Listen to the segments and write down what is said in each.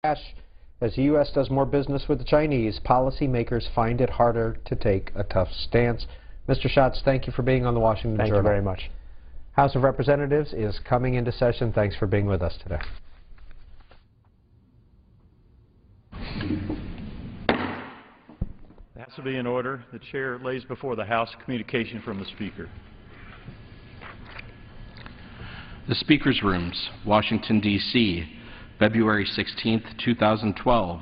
As the U.S. does more business with the Chinese, policymakers find it harder to take a tough stance. Mr. Schatz, thank you for being on the Washington Journal. Thank you very much. House of Representatives is coming into session. Thanks for being with us today. The House will be in order. The Chair lays before the House communication from the Speaker. The Speaker's Rooms, Washington, D.C., February 16, 2012.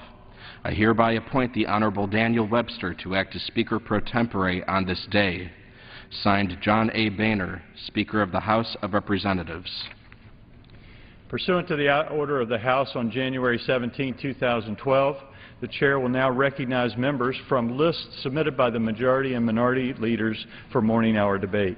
I hereby appoint the Honorable Daniel Webster to act as Speaker pro tempore on this day. Signed, John A. Boehner, Speaker of the House of Representatives. Pursuant to the order of the House on January 17, 2012, the Chair will now recognize members from lists submitted by the majority and minority leaders for morning hour debate.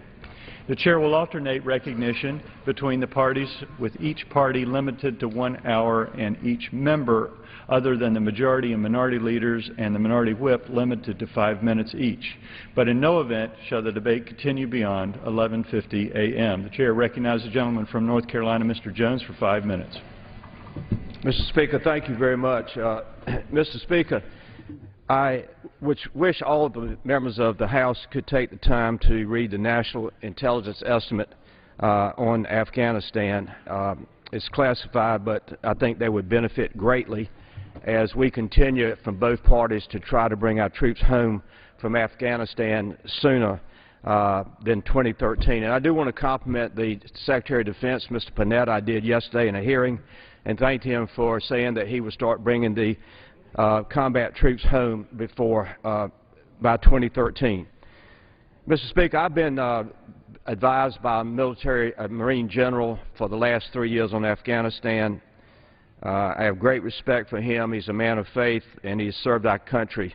The Chair will alternate recognition between the parties, with each party limited to 1 hour and each member other than the majority and minority leaders and the minority whip limited to 5 minutes each. But in no event shall the debate continue beyond 11:50 a.m. The Chair recognizes the gentleman from North Carolina, Mr. Jones, for 5 minutes. Mr. Speaker, thank you very much. Mr. Speaker, I wish all of the members of the House could take the time to read the National Intelligence Estimate on Afghanistan. It's classified, but I think they would benefit greatly as we continue from both parties to try to bring our troops home from Afghanistan sooner than 2013. And I do want to compliment the Secretary of Defense, Mr. Panetta. I did yesterday in a hearing, and thanked him for saying that he would start bringing the combat troops home by 2013. Mr. Speaker, I've been advised by a Marine general for the last 3 years on Afghanistan. I have great respect for him. He's a man of faith, and he's served our country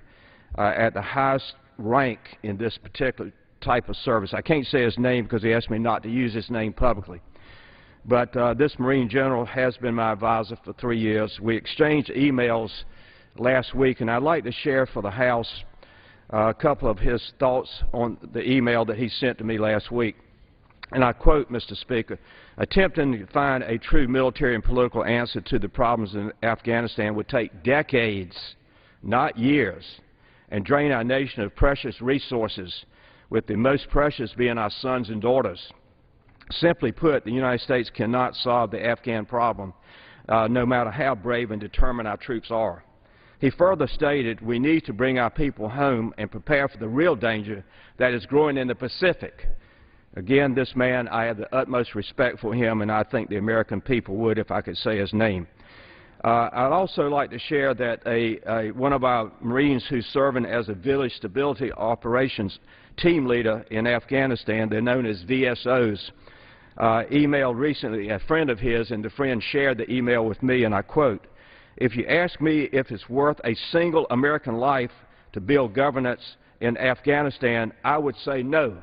at the highest rank in this particular type of service. I can't say his name because he asked me not to use his name publicly. But this Marine general has been my advisor for 3 years. We exchanged emails last week, and I'd like to share for the House a couple of his thoughts on the email that he sent to me last week. And I quote, Mr. Speaker, "Attempting to find a true military and political answer to the problems in Afghanistan would take decades, not years, and drain our nation of precious resources, with the most precious being our sons and daughters. Simply put, the United States cannot solve the Afghan problem, no matter how brave and determined our troops are." He further stated, "We need to bring our people home and prepare for the real danger that is growing in the Pacific." Again, this man, I have the utmost respect for him, and I think the American people would if I could say his name. I'd also like to share that one of our Marines who's serving as a Village Stability Operations team leader in Afghanistan, they're known as VSOs, emailed recently a friend of his, and the friend shared the email with me, and I quote, "If you ask me if it's worth a single American life to build governance in Afghanistan, I would say no."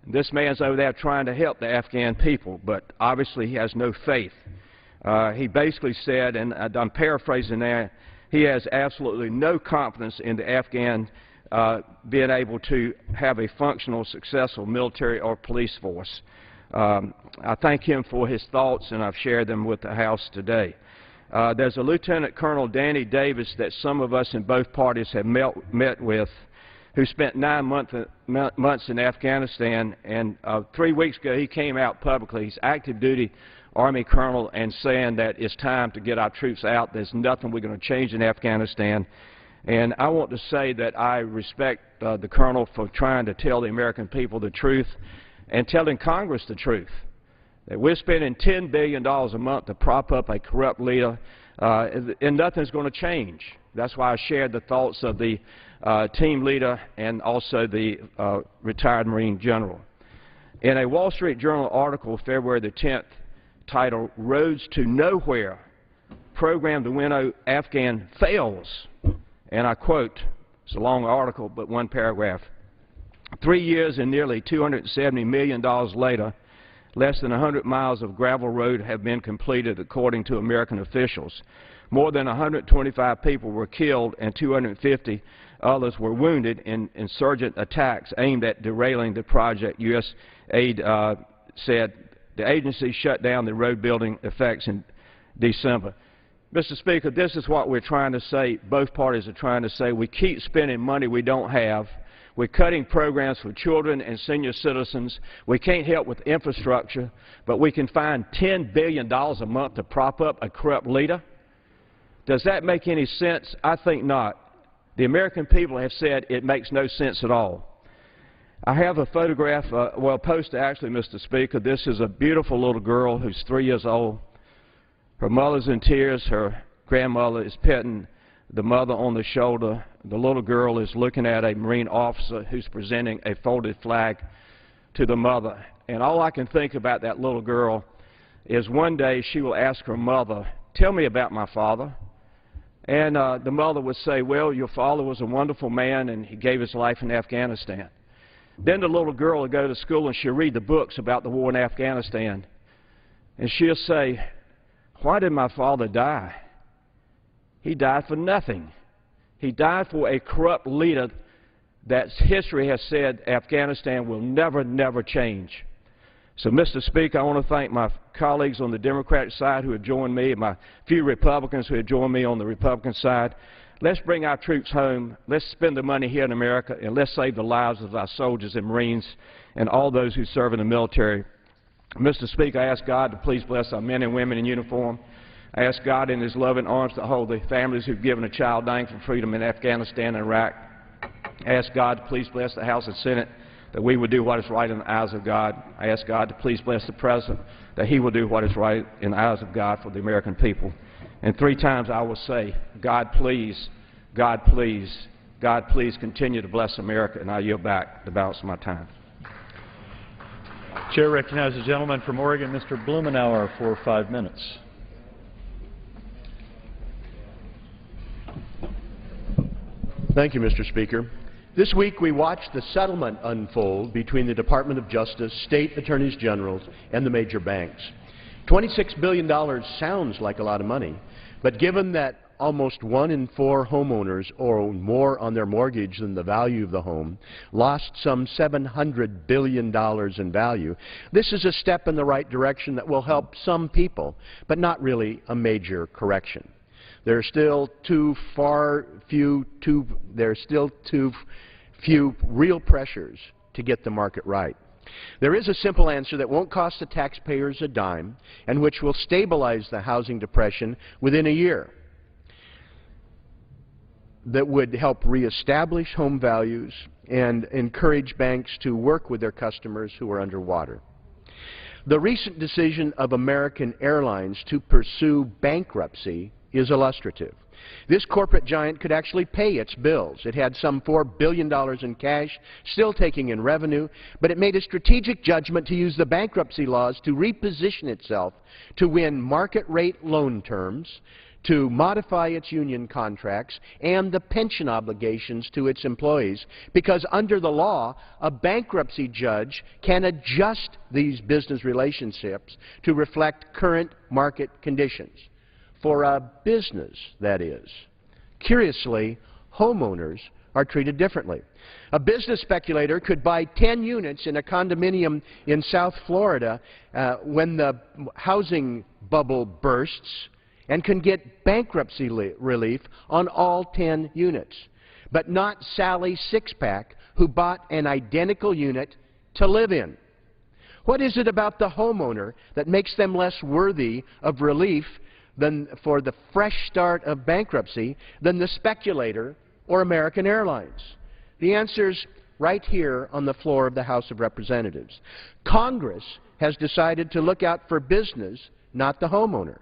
And this man's over there trying to help the Afghan people, but obviously he has no faith. He basically said, and I'm paraphrasing there, he has absolutely no confidence in the Afghan being able to have a functional, successful military or police force. I thank him for his thoughts, and I've shared them with the House today. There's a Lieutenant Colonel Danny Davis that some of us in both parties have met with, who spent 9 months in Afghanistan, and 3 weeks ago he came out publicly. He's active duty Army colonel, and saying that it's time to get our troops out. There's nothing we're going to change in Afghanistan. And I want to say that I respect the colonel for trying to tell the American people the truth and telling Congress the truth. That we're spending $10 billion a month to prop up a corrupt leader, and nothing's going to change. That's why I shared the thoughts of the team leader and also the retired Marine general. In a Wall Street Journal article, February the 10th, titled "Roads to Nowhere, Program to Win Afghan Fails," and I quote, it's a long article, but one paragraph, "3 years and nearly $270 million later, less than 100 miles of gravel road have been completed, according to American officials. More than 125 people were killed and 250 others were wounded in insurgent attacks aimed at derailing the project," U.S. aid said. The agency shut down the road building effects in December. Mr. Speaker, this is what we're trying to say, both parties are trying to say. We keep spending money we don't have. We're cutting programs for children and senior citizens. We can't help with infrastructure, but we can find $10 billion a month to prop up a corrupt leader. Does that make any sense? I think not. The American people have said it makes no sense at all. I have a photograph, well, a poster actually, Mr. Speaker. This is a beautiful little girl who's 3 years old. Her mother's in tears. Her grandmother is petting the mother on the shoulder. The little girl is looking at a Marine officer who's presenting a folded flag to the mother. And all I can think about that little girl is one day she will ask her mother, "Tell me about my father." And the mother would say, "Well, your father was a wonderful man and he gave his life in Afghanistan." Then the little girl will go to school and she'll read the books about the war in Afghanistan. And she'll say, "Why did my father die? He died for nothing. He died for a corrupt leader that history has said Afghanistan will never, never change." So, Mr. Speaker, I want to thank my colleagues on the Democratic side who have joined me and my few Republicans who have joined me on the Republican side. Let's bring our troops home. Let's spend the money here in America, and let's save the lives of our soldiers and Marines and all those who serve in the military. Mr. Speaker, I ask God to please bless our men and women in uniform. I ask God in His loving arms to hold the families who've given a child dying for freedom in Afghanistan and Iraq. I ask God to please bless the House and Senate, that we would do what is right in the eyes of God. I ask God to please bless the President, that he will do what is right in the eyes of God for the American people. And 3 times I will say, God please, God please, God please continue to bless America, and I yield back the balance of my time. Chair recognizes the gentleman from Oregon, Mr. Blumenauer, for 5 minutes. Thank you, Mr. Speaker. This week we watched the settlement unfold between the Department of Justice, state attorneys generals, and the major banks. $26 billion sounds like a lot of money, but given that almost 1 in 4 homeowners owe more on their mortgage than the value of the home, lost some $700 billion in value, this is a step in the right direction that will help some people, but not really a major correction. There are still too few real pressures to get the market right. There is a simple answer that won't cost the taxpayers a dime and which will stabilize the housing depression within a year, that would help reestablish home values and encourage banks to work with their customers who are underwater. The recent decision of American Airlines to pursue bankruptcy is illustrative. This corporate giant could actually pay its bills. It had some $4 billion in cash, still taking in revenue, but it made a strategic judgment to use the bankruptcy laws to reposition itself to win market rate loan terms, to modify its union contracts and the pension obligations to its employees, because under the law, a bankruptcy judge can adjust these business relationships to reflect current market conditions. For a business, that is. Curiously, homeowners are treated differently. A business speculator could buy 10 units in a condominium in South Florida when the housing bubble bursts and can get bankruptcy relief on all 10 units, but not Sally Sixpack, who bought an identical unit to live in. What is it about the homeowner that makes them less worthy of relief than for the fresh start of bankruptcy than the speculator or American Airlines? The answer's right here on the floor of the House of Representatives. Congress has decided to look out for business, not the homeowner.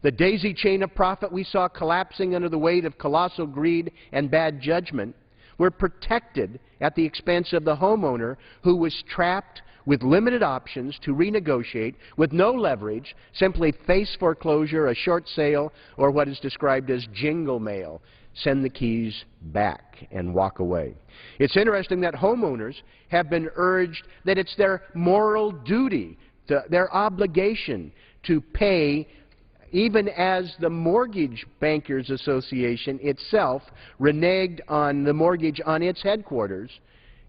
The daisy chain of profit we saw collapsing under the weight of colossal greed and bad judgment were protected at the expense of the homeowner, who was trapped with limited options to renegotiate, with no leverage, simply face foreclosure, a short sale, or what is described as jingle mail. Send the keys back and walk away. It's interesting that homeowners have been urged that it's their moral duty, their obligation to pay, even as the Mortgage Bankers Association itself reneged on the mortgage on its headquarters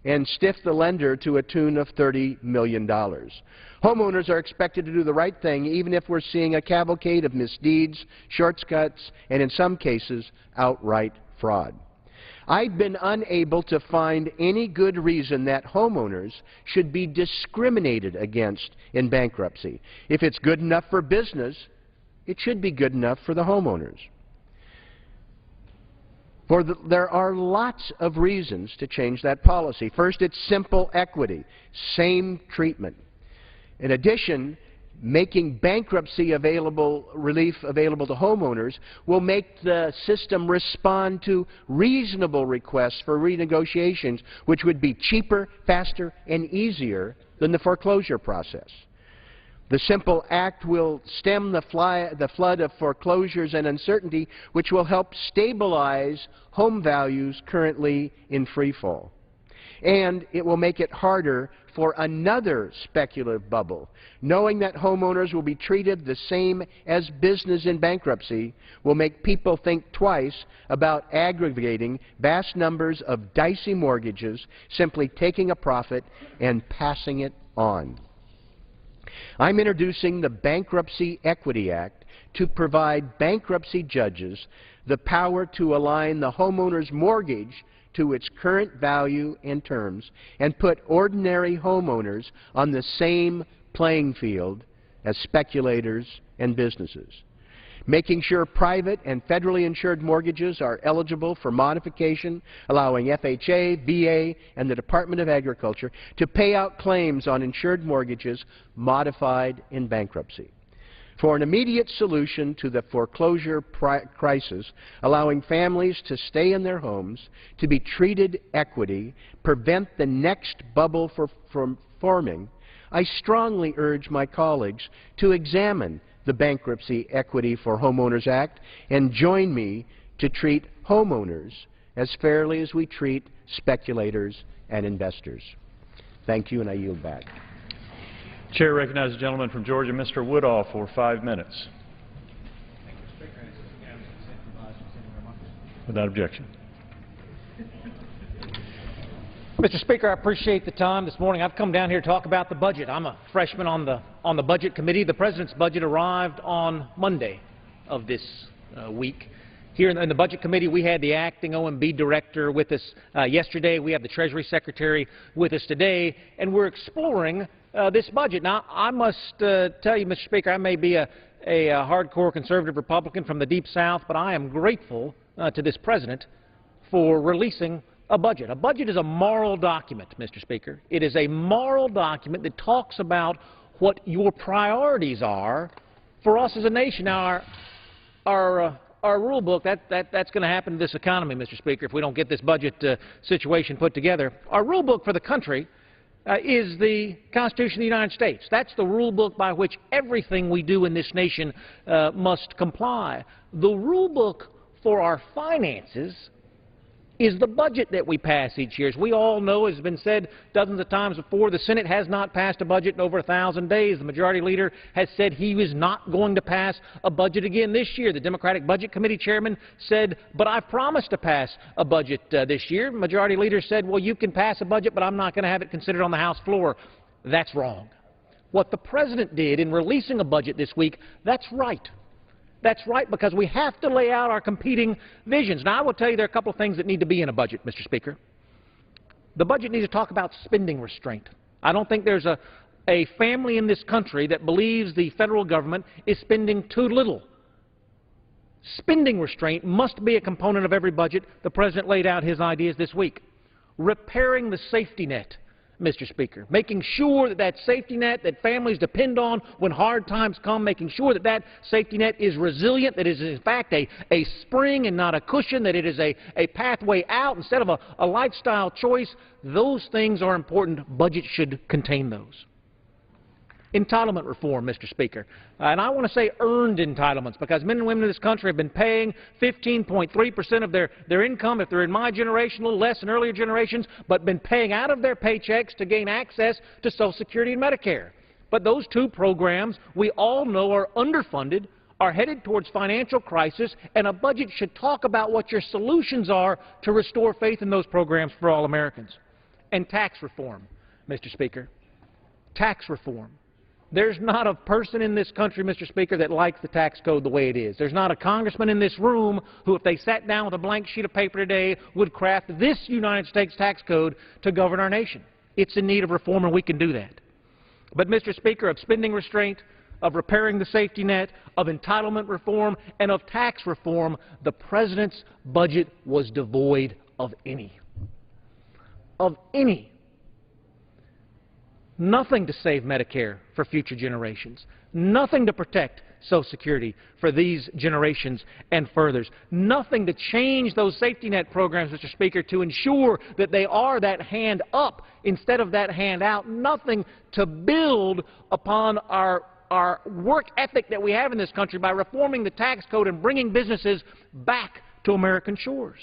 and stiff the lender to a tune of $30 million. Homeowners are expected to do the right thing even if we're seeing a cavalcade of misdeeds, shortcuts, and in some cases, outright fraud. I've been unable to find any good reason that homeowners should be discriminated against in bankruptcy. If it's good enough for business, it should be good enough for the homeowners. There are lots of reasons to change that policy. First, it's simple equity, same treatment. In addition, making bankruptcy relief available to homeowners will make the system respond to reasonable requests for renegotiations, which would be cheaper, faster, and easier than the foreclosure process. The simple act will stem the flood of foreclosures and uncertainty, which will help stabilize home values currently in freefall. And it will make it harder for another speculative bubble. Knowing that homeowners will be treated the same as business in bankruptcy will make people think twice about aggregating vast numbers of dicey mortgages, simply taking a profit and passing it on. I'm introducing the Bankruptcy Equity Act to provide bankruptcy judges the power to align the homeowner's mortgage to its current value and terms and put ordinary homeowners on the same playing field as speculators and businesses. Making sure private and federally insured mortgages are eligible for modification, allowing FHA, VA, and the Department of Agriculture to pay out claims on insured mortgages modified in bankruptcy. For an immediate solution to the foreclosure crisis, allowing families to stay in their homes, to be treated equity, prevent the next bubble from forming, I strongly urge my colleagues to examine the Bankruptcy Equity for Homeowners Act and join me to treat homeowners as fairly as we treat speculators and investors. Thank you, and I yield back. Chair recognizes the gentleman from Georgia, Mr. Woodall, for 5 minutes. Without objection. Mr. Speaker, I appreciate the time this morning. I've come down here to talk about the budget. I'm a freshman on the Budget Committee. The President's budget arrived on Monday of this week. Here in the Budget Committee, we had the acting OMB director with us yesterday. We have the Treasury Secretary with us today, and we're exploring this budget. Now, I must tell you, Mr. Speaker, I may be a hardcore conservative Republican from the Deep South, but I am grateful to this President for releasing a budget. A budget is a moral document, Mr. Speaker. It is a moral document that talks about what your priorities are for us as a nation. Now, our rule book, that's going to happen to this economy, Mr. Speaker, if we don't get this budget situation put together. Our rule book for the country is the Constitution of the United States. That's the rule book by which everything we do in this nation must comply. The rule book for our finances is the budget that we pass each year. As we all know, as has been said dozens of times before, the Senate has not passed a budget in over 1,000 days. The Majority Leader has said he was not going to pass a budget again this year. The Democratic Budget Committee Chairman said, but I promised to pass a budget this year. Majority Leader said, well, you can pass a budget, but I'm not going to have it considered on the House floor. That's wrong. What the President did in releasing a budget this week, that's right. That's right, because we have to lay out our competing visions. Now, I will tell you there are a couple of things that need to be in a budget, Mr. Speaker. The budget needs to talk about spending restraint. I don't think there's a family in this country that believes the federal government is spending too little. Spending restraint must be a component of every budget. The President laid out his ideas this week. Repairing the safety net, Mr. Speaker, making sure that that safety net that families depend on when hard times come, making sure that that safety net is resilient, that it is in fact a spring and not a cushion, that it is a pathway out instead of a lifestyle choice. Those things are important. Budget should contain those. Entitlement reform, Mr. Speaker. And I want to say earned entitlements, because men and women in this country have been paying 15.3% of their income, if they're in my generation, a little less in earlier generations, but been paying out of their paychecks to gain access to Social Security and Medicare. But those two programs, we all know, are underfunded, are headed towards financial crisis, and a budget should talk about what your solutions are to restore faith in those programs for all Americans. and tax reform, Mr. Speaker. Tax reform. There's not a person in this country, Mr. Speaker, that likes the tax code the way it is. There's not a congressman in this room who, if they sat down with a blank sheet of paper today, would craft this United States tax code to govern our nation. It's in need of reform, and we can do that. But, Mr. Speaker, of spending restraint, of repairing the safety net, of entitlement reform, and of tax reform, the President's budget was devoid of any. Of any. Nothing to save Medicare for future generations. Nothing to protect Social Security for these generations and furthers. Nothing to change those safety net programs, Mr. Speaker, to ensure that they are that hand up instead of that hand out. Nothing to build upon our work ethic that we have in this country by reforming the tax code and bringing businesses back to American shores.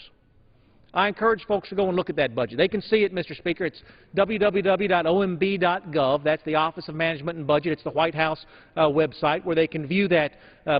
I encourage folks to go and look at that budget. They can see it, Mr. Speaker. It's www.omb.gov. That's the Office of Management and Budget. It's the White House website where they can view that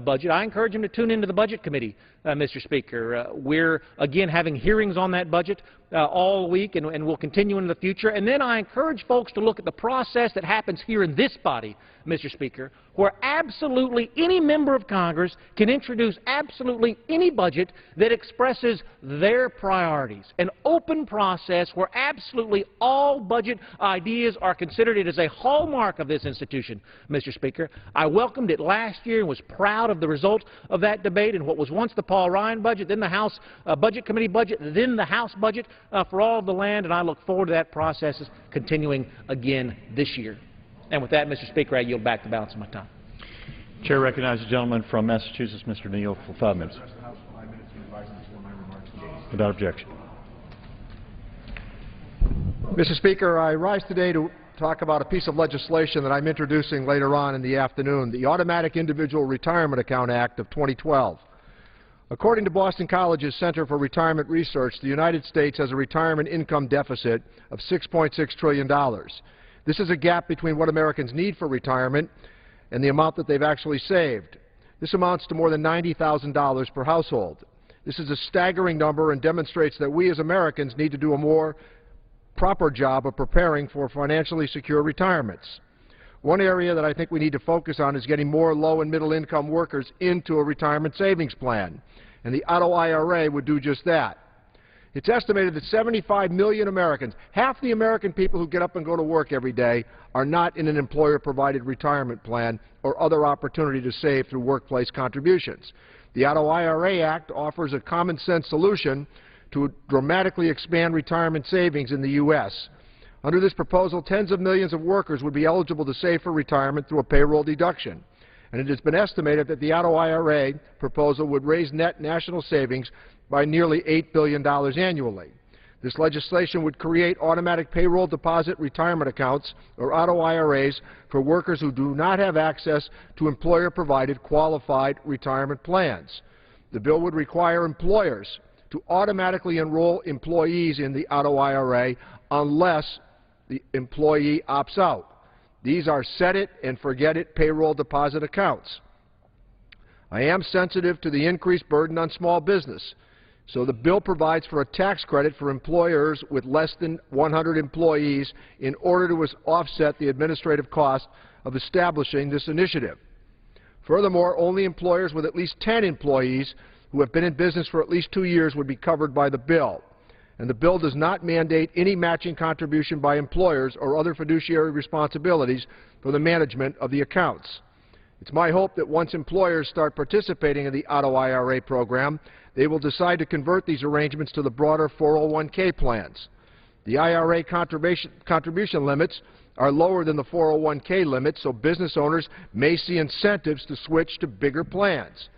budget. I encourage them to tune into the Budget Committee, Mr. Speaker. We're, again, having hearings on that budget all week, and we'll continue into the future. And then I encourage folks to look at the process that happens here in this body, Mr. Speaker, where absolutely any member of Congress can introduce absolutely any budget that expresses their priorities. An open process where absolutely all budget ideas are considered. It is a hallmark of this institution, Mr. Speaker. I welcomed it last year and was proud of the result of that debate in what was once the Paul Ryan budget, then the House Budget Committee budget, then the House budget for all of the land, and I look forward to that process continuing again this year. And with that, Mr. Speaker, I yield back the balance of my time. Chair recognizes the gentleman from Massachusetts, Mr. Neal, for 5 minutes. Without objection. Mr. Speaker, I rise today to talk about a piece of legislation that I'm introducing later on in the afternoon, the Automatic Individual Retirement Account Act of 2012. According to Boston College's Center for Retirement Research, the United States has a retirement income deficit of $6.6 trillion. This is a gap between what Americans need for retirement and the amount that they've actually saved. This amounts to more than $90,000 per household. This is a staggering number and demonstrates that we as Americans need to do a more proper job of preparing for financially secure retirements. One area that I think we need to focus on is getting more low and middle income workers into a retirement savings plan, and the Auto IRA would do just that. It's estimated that 75 million Americans, half the American people who get up and go to work every day, are not in an employer-provided retirement plan or other opportunity to save through workplace contributions. The Auto IRA Act offers a common-sense solution to dramatically expand retirement savings in the U.S. Under this proposal, tens of millions of workers would be eligible to save for retirement through a payroll deduction. And it has been estimated that the Auto IRA proposal would raise net national savings by nearly $8 billion annually. This legislation would create automatic payroll deposit retirement accounts, or Auto IRAs, for workers who do not have access to employer-provided qualified retirement plans. The bill would require employers to automatically enroll employees in the Auto IRA unless the employee opts out. These are set-it-and-forget-it payroll deposit accounts. I am sensitive to the increased burden on small business, so the bill provides for a tax credit for employers with less than 100 employees in order to offset the administrative cost of establishing this initiative. Furthermore, only employers with at least 10 employees who have been in business for at least 2 years would be covered by the bill. And the bill does not mandate any matching contribution by employers or other fiduciary responsibilities for the management of the accounts. It's my hope that once employers start participating in the Auto IRA program, they will decide to convert these arrangements to the broader 401k plans. The IRA contribution limits are lower than the 401k limits, so business owners may see incentives to switch to bigger plans.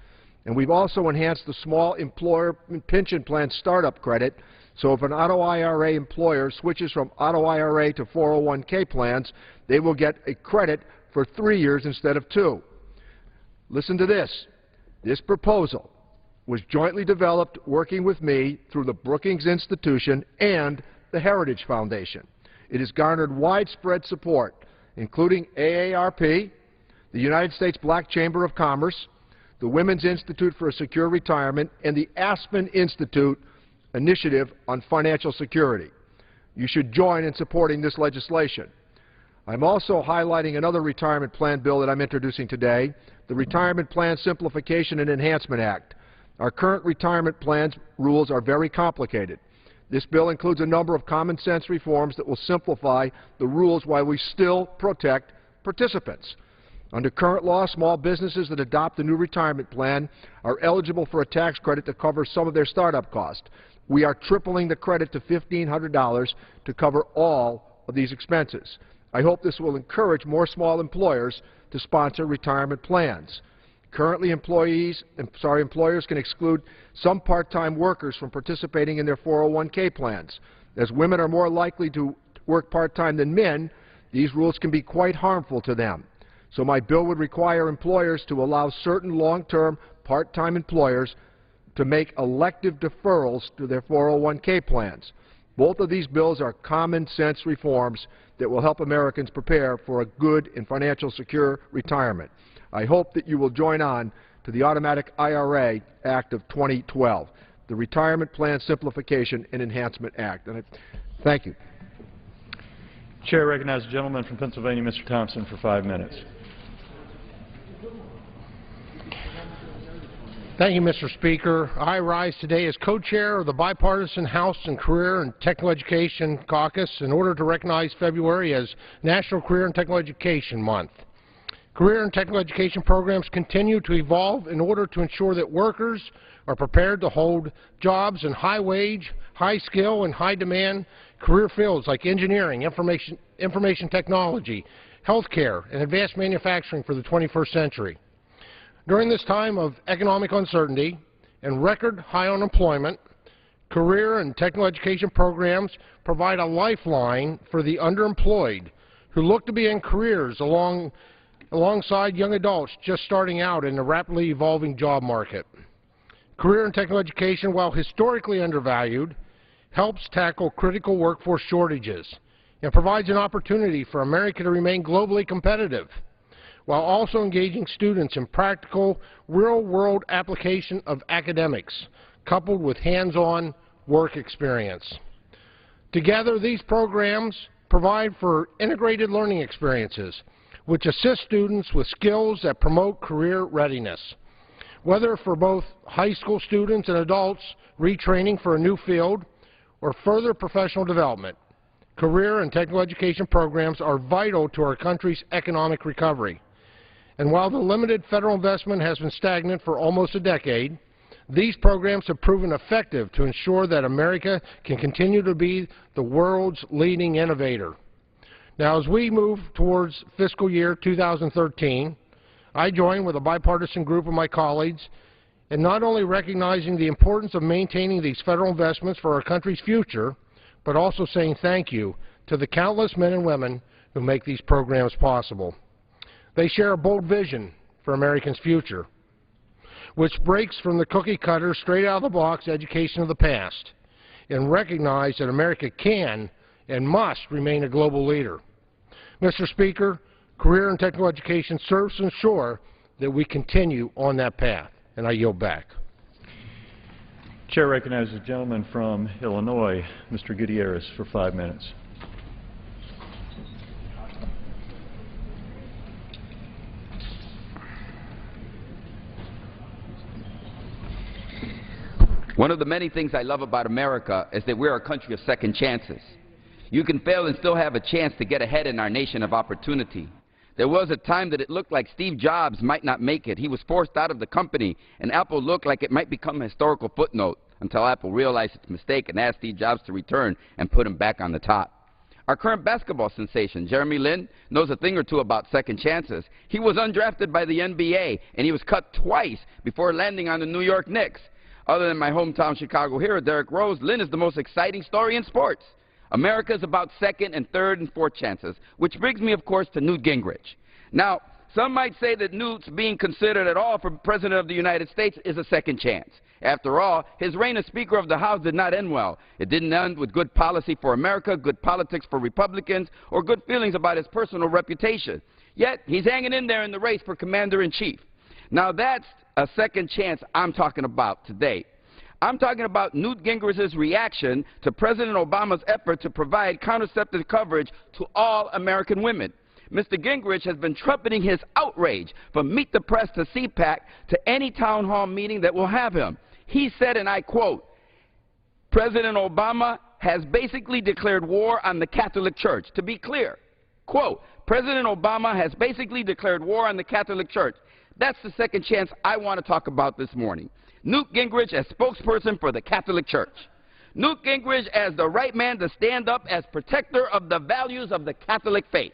And we've also enhanced the small employer pension plan startup credit, so if an Auto IRA employer switches from Auto IRA to 401k plans, they will get a credit for 3 years instead of 2. Listen to this. This proposal was jointly developed working with me through the Brookings Institution and the Heritage Foundation. It has garnered widespread support, including AARP, the United States Black Chamber of Commerce, the Women's Institute for a Secure Retirement, and the Aspen Institute Initiative on Financial Security. You should join in supporting this legislation. I'm also highlighting another retirement plan bill that I'm introducing today, the Retirement Plan Simplification and Enhancement Act. Our current retirement plans rules are very complicated. This bill includes a number of common sense reforms that will simplify the rules while we still protect participants. Under current law, small businesses that adopt the new retirement plan are eligible for a tax credit to cover some of their startup costs. We are tripling the credit to $1,500 to cover all of these expenses. I hope this will encourage more small employers to sponsor retirement plans. Currently, employers can exclude some part-time workers from participating in their 401k plans. As women are more likely to work part-time than men, these rules can be quite harmful to them. So my bill would require employers to allow certain long-term part-time employers to make elective deferrals to their 401k plans. Both of these bills are common-sense reforms that will help Americans prepare for a good and financially secure retirement. I hope that you will join on to the Automatic IRA Act of 2012, the Retirement Plan Simplification and Enhancement Act. And thank you. Chair recognizes the gentleman from Pennsylvania, Mr. Thompson, for 5 minutes. Thank you, Mr. Speaker. I rise today as co-chair of the Bipartisan House and Career and Technical Education Caucus in order to recognize February as National Career and Technical Education Month. Career and technical education programs continue to evolve in order to ensure that workers are prepared to hold jobs in high-wage, high-skill, and high-demand career fields like engineering, information technology, healthcare, and advanced manufacturing for the 21st century. During this time of economic uncertainty and record high unemployment, career and technical education programs provide a lifeline for the underemployed who look to begin careers alongside young adults just starting out in the rapidly evolving job market. Career and technical education, while historically undervalued, helps tackle critical workforce shortages and provides an opportunity for America to remain globally competitive, while also engaging students in practical, real-world application of academics, coupled with hands-on work experience. Together, these programs provide for integrated learning experiences, which assist students with skills that promote career readiness. Whether for both high school students and adults retraining for a new field or further professional development, career and technical education programs are vital to our country's economic recovery. And while the limited federal investment has been stagnant for almost a decade, these programs have proven effective to ensure that America can continue to be the world's leading innovator. Now, as we move towards fiscal year 2013, I join with a bipartisan group of my colleagues in not only recognizing the importance of maintaining these federal investments for our country's future, but also saying thank you to the countless men and women who make these programs possible. They share a bold vision for Americans' future, which breaks from the cookie-cutter, straight-out-of-the-box education of the past, and recognize that America can and must remain a global leader. Mr. Speaker, career and technical education serves to ensure that we continue on that path, and I yield back. Chair recognizes the gentleman from Illinois, Mr. Gutierrez, for 5 minutes. One of the many things I love about America is that we're a country of second chances. You can fail and still have a chance to get ahead in our nation of opportunity. There was a time that it looked like Steve Jobs might not make it. He was forced out of the company, and Apple looked like it might become a historical footnote until Apple realized its mistake and asked Steve Jobs to return and put him back on the top. Our current basketball sensation, Jeremy Lin, knows a thing or two about second chances. He was undrafted by the NBA, and he was cut twice before landing on the New York Knicks. Other than my hometown Chicago hero, Derrick Rose, Lin is the most exciting story in sports. America is about second and third and fourth chances, which brings me, of course, to Newt Gingrich. Now, some might say that Newt's being considered at all for President of the United States is a second chance. After all, his reign as Speaker of the House did not end well. It didn't end with good policy for America, good politics for Republicans, or good feelings about his personal reputation. Yet, he's hanging in there in the race for Commander-in-Chief. Now, that's a second chance I'm talking about today. I'm talking about Newt Gingrich's reaction to President Obama's effort to provide contraceptive coverage to all American women. Mr. Gingrich has been trumpeting his outrage from Meet the Press to CPAC to any town hall meeting that will have him. He said, and I quote, President Obama has basically declared war on the Catholic Church. To be clear, quote, President Obama has basically declared war on the Catholic Church. That's the second chance I want to talk about this morning. Newt Gingrich as spokesperson for the Catholic Church. Newt Gingrich as the right man to stand up as protector of the values of the Catholic faith.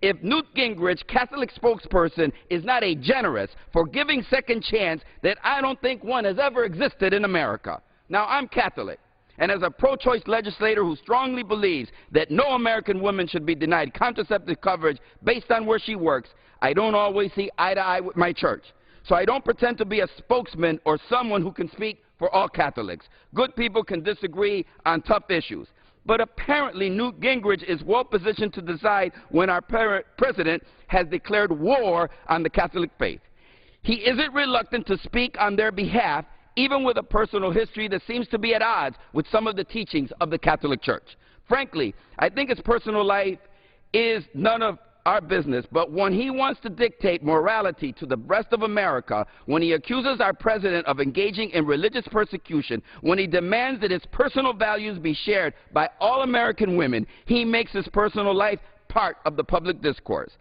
If Newt Gingrich, Catholic spokesperson, is not a generous, forgiving second chance, that I don't think one has ever existed in America. Now, I'm Catholic, and as a pro-choice legislator who strongly believes that no American woman should be denied contraceptive coverage based on where she works, I don't always see eye to eye with my church. So I don't pretend to be a spokesman or someone who can speak for all Catholics. Good people can disagree on tough issues. But apparently Newt Gingrich is well positioned to decide when our president has declared war on the Catholic faith. He isn't reluctant to speak on their behalf, even with a personal history that seems to be at odds with some of the teachings of the Catholic Church. Frankly, I think his personal life is none of our business, but when he wants to dictate morality to the rest of America, when he accuses our president of engaging in religious persecution, when he demands that his personal values be shared by all American women, he makes his personal life part of the public discourse.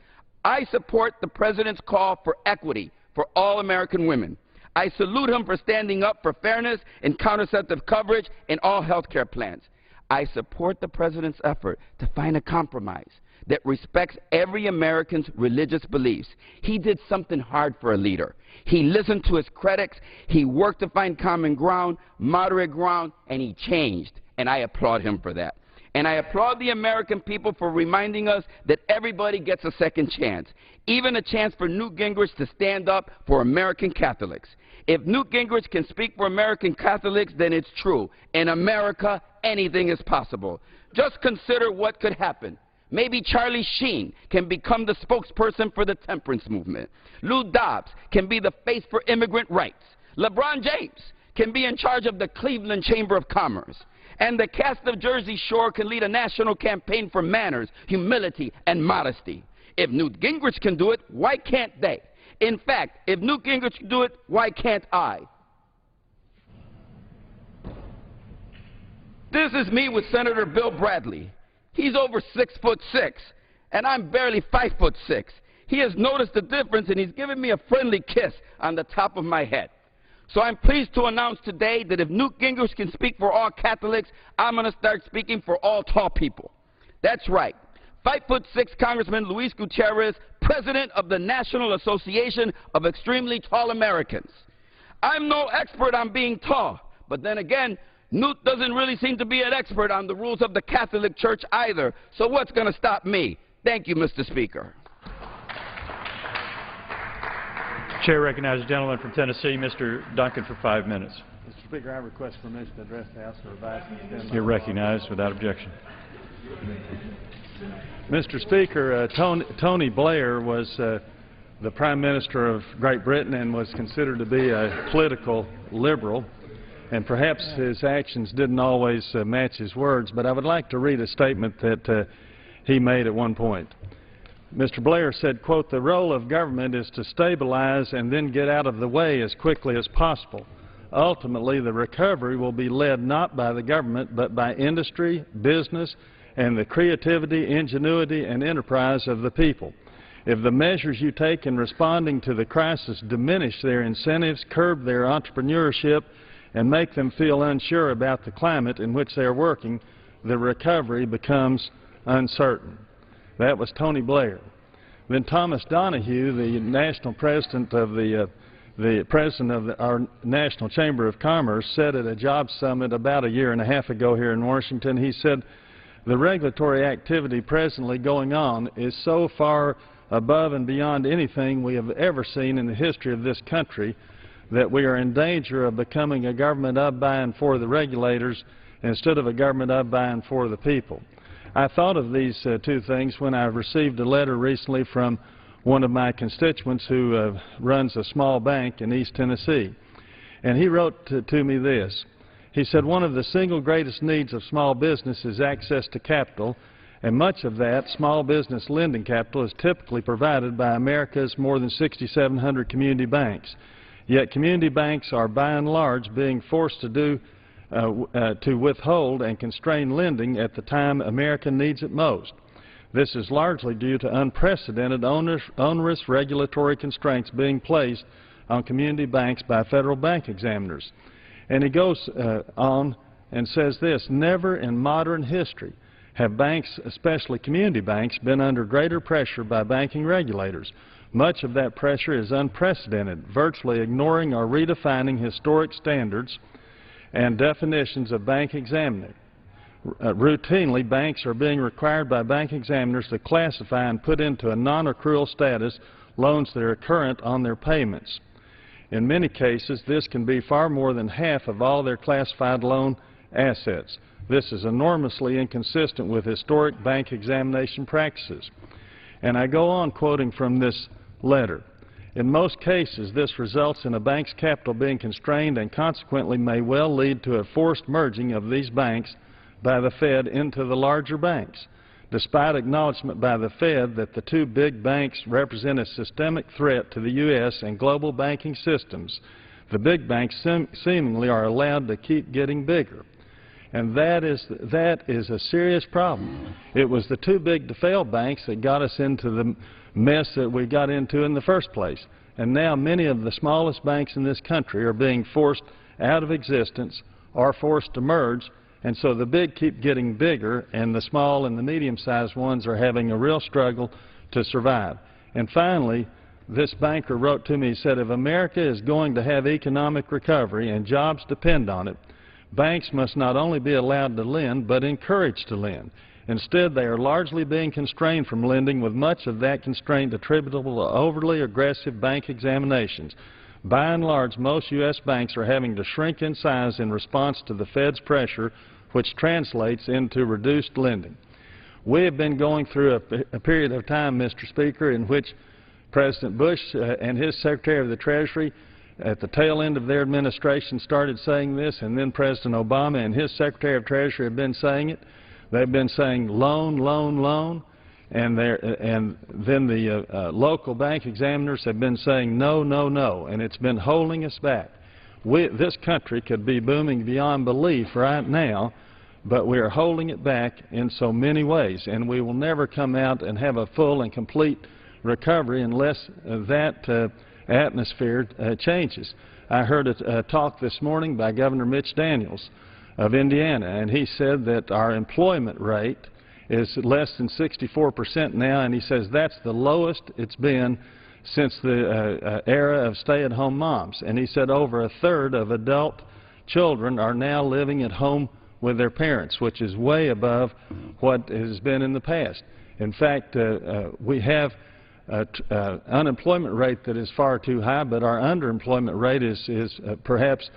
I support the president's call for equity for all American women. I salute him for standing up for fairness in contraceptive coverage in all health care plans. I support the president's effort to find a compromise that respects every American's religious beliefs. He did something hard for a leader. He listened to his critics, he worked to find common ground, moderate ground, and he changed. And I applaud him for that. And I applaud the American people for reminding us that everybody gets a second chance, even a chance for Newt Gingrich to stand up for American Catholics. If Newt Gingrich can speak for American Catholics, then it's true. In America, anything is possible. Just consider what could happen. Maybe Charlie Sheen can become the spokesperson for the temperance movement. Lou Dobbs can be the face for immigrant rights. LeBron James can be in charge of the Cleveland Chamber of Commerce. And the cast of Jersey Shore can lead a national campaign for manners, humility, and modesty. If Newt Gingrich can do it, why can't they? In fact, if Newt Gingrich can do it, why can't I? This is me with Senator Bill Bradley. He's over 6'6", and I'm barely 5'6". He has noticed the difference, and he's given me a friendly kiss on the top of my head. So I'm pleased to announce today that if Newt Gingrich can speak for all Catholics, I'm going to start speaking for all tall people. That's right. 5'6" Congressman Luis Gutierrez, president of the National Association of Extremely Tall Americans. I'm no expert on being tall, but then again, Newt doesn't really seem to be an expert on the rules of the Catholic Church either, so what's going to stop me? Thank you, Mr. Speaker. Chair recognizes the gentleman from Tennessee, Mr. Duncan, for 5 minutes. Mr. Speaker, I request permission to address the House and revise and extend. You're recognized without objection. Mr. Speaker, Tony Blair was the Prime Minister of Great Britain and was considered to be a political liberal. And perhaps his actions didn't always match his words, but I would like to read a statement that he made at one point. Mr. Blair said, quote, "The role of government is to stabilize and then get out of the way as quickly as possible. Ultimately, the recovery will be led not by the government, but by industry, business, and the creativity, ingenuity, and enterprise of the people. If the measures you take in responding to the crisis diminish their incentives, curb their entrepreneurship, and make them feel unsure about the climate in which they are working, the recovery becomes uncertain." That was Tony Blair. Then Thomas Donahue, the national president of our National Chamber of Commerce, said at a job summit about 1.5 years ago here in Washington, he said, "The regulatory activity presently going on is so far above and beyond anything we have ever seen in the history of this country that we are in danger of becoming a government of, by, and for the regulators instead of a government of, by, and for the people." I thought of these two things when I received a letter recently from one of my constituents who runs a small bank in East Tennessee. And he wrote to me this: He said one of the single greatest needs of small business is access to capital, and much of that small business lending capital is typically provided by America's more than 6,700 community banks. Yet community banks are by and large being forced to withhold and constrain lending at the time America needs it most. This is largely due to unprecedented onerous regulatory constraints being placed on community banks by federal bank examiners. And he goes on and says this: never in modern history have banks, especially community banks, been under greater pressure by banking regulators. Much of that pressure is unprecedented, virtually ignoring or redefining historic standards and definitions of bank examining. Routinely, banks are being required by bank examiners to classify and put into a non-accrual status loans that are current on their payments. In many cases, this can be far more than half of all their classified loan assets. This is enormously inconsistent with historic bank examination practices. And I go on quoting from this letter. In most cases, this results in a bank's capital being constrained and consequently may well lead to a forced merging of these banks by the Fed into the larger banks. Despite acknowledgement by the Fed that the two big banks represent a systemic threat to the U.S. and global banking systems, the big banks seemingly are allowed to keep getting bigger. And that is a serious problem. It was the too big to fail banks that got us into the mess that we got into in the first place. And now many of the smallest banks in this country are being forced out of existence or forced to merge, and so the big keep getting bigger and the small and the medium-sized ones are having a real struggle to survive. And finally, this banker wrote to me, he said, if America is going to have economic recovery and jobs depend on it, banks must not only be allowed to lend, but encouraged to lend. Instead, they are largely being constrained from lending, with much of that constraint attributable to overly aggressive bank examinations. By and large, most U.S. banks are having to shrink in size in response to the Fed's pressure, which translates into reduced lending. We have been going through a period of time, Mr. Speaker, in which President Bush and his Secretary of the Treasury at the tail end of their administration started saying this, and then President Obama and his Secretary of Treasury have been saying it. They've been saying loan, loan, loan, and then the local bank examiners have been saying no, no, no, and it's been holding us back. This country could be booming beyond belief right now, but we are holding it back in so many ways, and we will never come out and have a full and complete recovery unless that atmosphere changes. I heard a talk this morning by Governor Mitch Daniels of Indiana, and he said that our employment rate is less than 64% now, and he says that's the lowest it's been since the era of stay-at-home moms. And he said over a third of adult children are now living at home with their parents, which is way above what has been in the past. In fact, we have unemployment rate that is far too high, but our underemployment rate is perhaps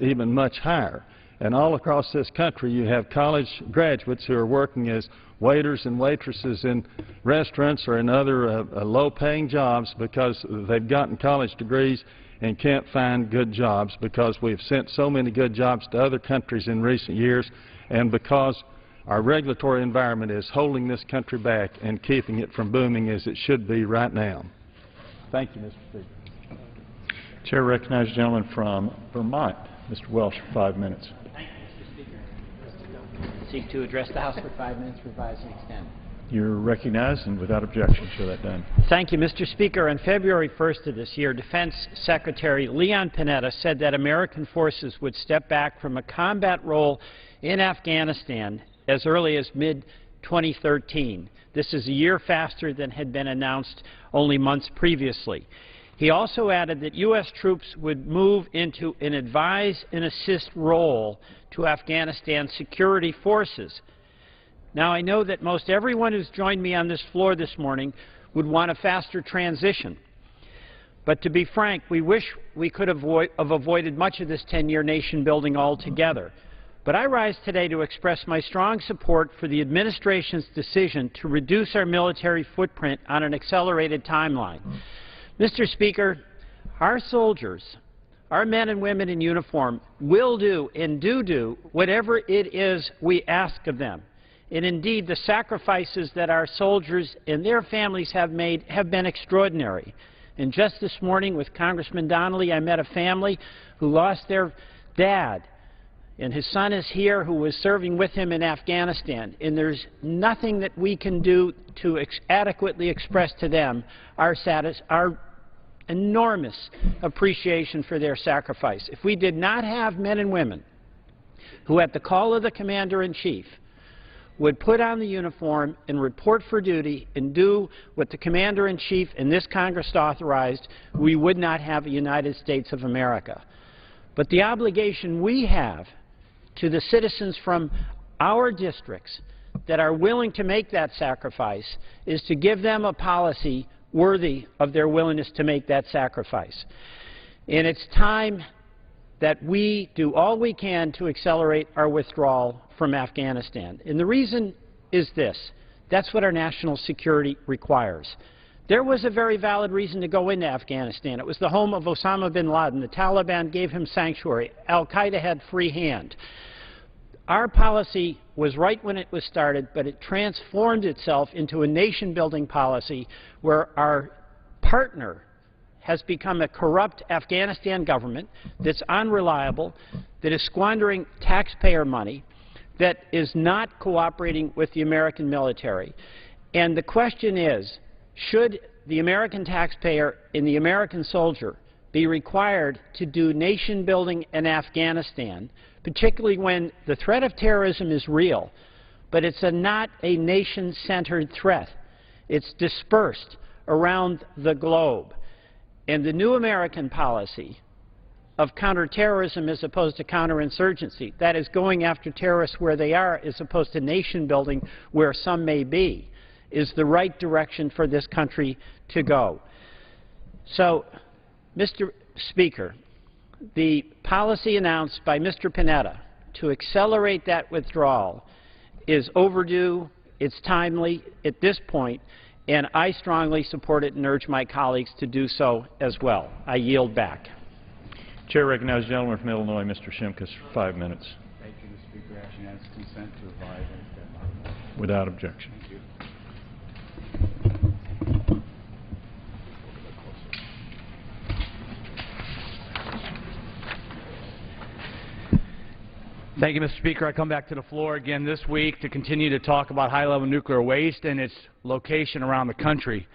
even much higher. And all across this country, you have college graduates who are working as waiters and waitresses in restaurants or in other low-paying jobs because they've gotten college degrees and can't find good jobs, because we've sent so many good jobs to other countries in recent years, and because our regulatory environment is holding this country back and keeping it from booming as it should be right now. Thank you, Mr. Speaker. Chair recognizes the gentleman from Vermont, Mr. Welsh, for 5 minutes. Thank you, Mr. Speaker. Seek to address the House for 5 minutes, revise and extend. You're recognized, and without objection, show that done. Thank you, Mr. Speaker. On February 1st of this year, Defense Secretary Leon Panetta said that American forces would step back from a combat role in Afghanistan as early as mid-2013. This is a year faster than had been announced only months previously. He also added that U.S. troops would move into an advise and assist role to Afghanistan security forces. Now, I know that most everyone who's joined me on this floor this morning would want a faster transition. But to be frank, we wish we could have avoided much of this 10-year nation building altogether. But I rise today to express my strong support for the administration's decision to reduce our military footprint on an accelerated timeline. Mr. Speaker, our soldiers our men and women in uniform will do and do whatever it is we ask of them. And indeed, the sacrifices that our soldiers and their families have made have been extraordinary. And just this morning with Congressman Donnelly, I met a family who lost their dad, and his son is here who was serving with him in Afghanistan. And there's nothing that we can do to adequately express to them our enormous appreciation for their sacrifice. If we did not have men and women who, at the call of the Commander-in-Chief, would put on the uniform and report for duty and do what the Commander-in-Chief and this Congress authorized, we would not have a United States of America. But the obligation we have to the citizens from our districts that are willing to make that sacrifice is to give them a policy worthy of their willingness to make that sacrifice. And it's time that we do all we can to accelerate our withdrawal from Afghanistan. And the reason is this. That's what our national security requires. There was a very valid reason to go into Afghanistan. It was the home of Osama bin Laden. The Taliban gave him sanctuary. Al-Qaeda had free hand. Our policy was right when it was started, but it transformed itself into a nation-building policy where our partner has become a corrupt Afghanistan government that's unreliable, that is squandering taxpayer money, that is not cooperating with the American military. And the question is, should the American taxpayer and the American soldier be required to do nation building in Afghanistan, particularly when the threat of terrorism is real, but it's not a nation-centered threat. It's dispersed around the globe. And the new American policy of counterterrorism as opposed to counterinsurgency, that is going after terrorists where they are as opposed to nation building where some may be, is the right direction for this country to go. So, Mr. Speaker, the policy announced by Mr. Panetta to accelerate that withdrawal is overdue, it's timely at this point, and I strongly support it and urge my colleagues to do so as well. I yield back. Chair recognizes the gentleman from Illinois, Mr. Shimkus, for 5 minutes. Thank you, Mr. Speaker. Action has consent to advise. Without objection. Thank you. Thank you, Mr. Speaker. I come back to the floor again this week to continue to talk about high-level nuclear waste and its location around the country.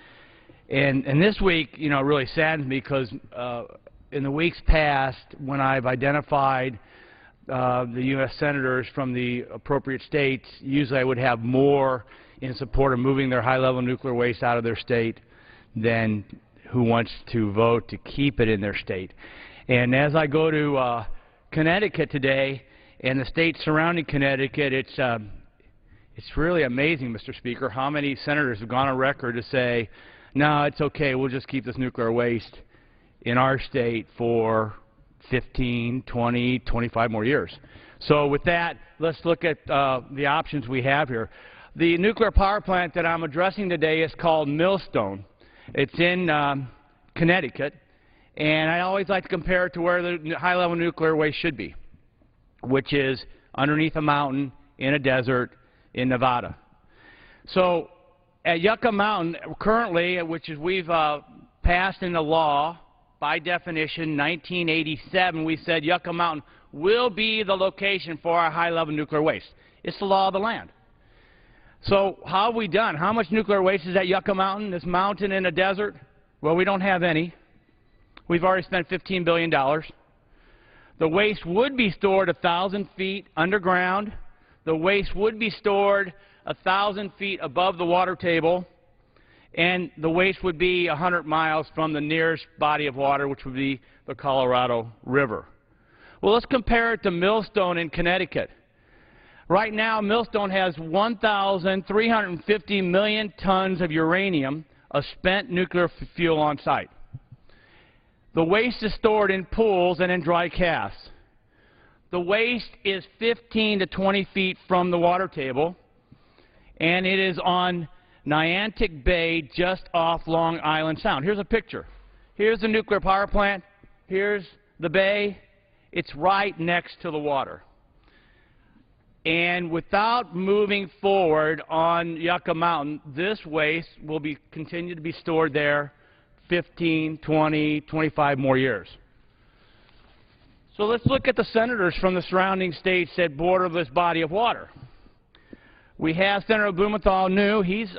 And this week, you know, really saddens me because in the weeks past, when I've identified the U.S. senators from the appropriate states, usually I would have more in support of moving their high-level nuclear waste out of their state than who wants to vote to keep it in their state. And as I go to Connecticut today, and the states surrounding Connecticut, it's really amazing, Mr. Speaker, how many senators have gone on record to say, no, it's okay, we'll just keep this nuclear waste in our state for 15, 20, 25 more years. So with that, let's look at the options we have here. The nuclear power plant that I'm addressing today is called Millstone. It's in Connecticut, and I always like to compare it to where the high-level nuclear waste should be, which is underneath a mountain in a desert in Nevada. So at Yucca Mountain, currently, which is we've passed into law, by definition, 1987, we said Yucca Mountain will be the location for our high-level nuclear waste. It's the law of the land. So how have we done? How much nuclear waste is at Yucca Mountain, this mountain in a desert? Well, we don't have any. We've already spent $15 billion. The waste would be stored 1,000 feet underground. The waste would be stored 1,000 feet above the water table. And the waste would be 100 miles from the nearest body of water, which would be the Colorado River. Well, let's compare it to Millstone in Connecticut. Right now, Millstone has 1,350 million tons of uranium, a spent nuclear fuel on site. The waste is stored in pools and in dry casks. The waste is 15 to 20 feet from the water table, and it is on Niantic Bay just off Long Island Sound. Here's a picture. Here's the nuclear power plant. Here's the bay, it's right next to the water. And without moving forward on Yucca Mountain, this waste will continue to be stored there 15, 20, 25 more years. So let's look at the senators from the surrounding states that border this body of water. We have Senator Blumenthal new. He's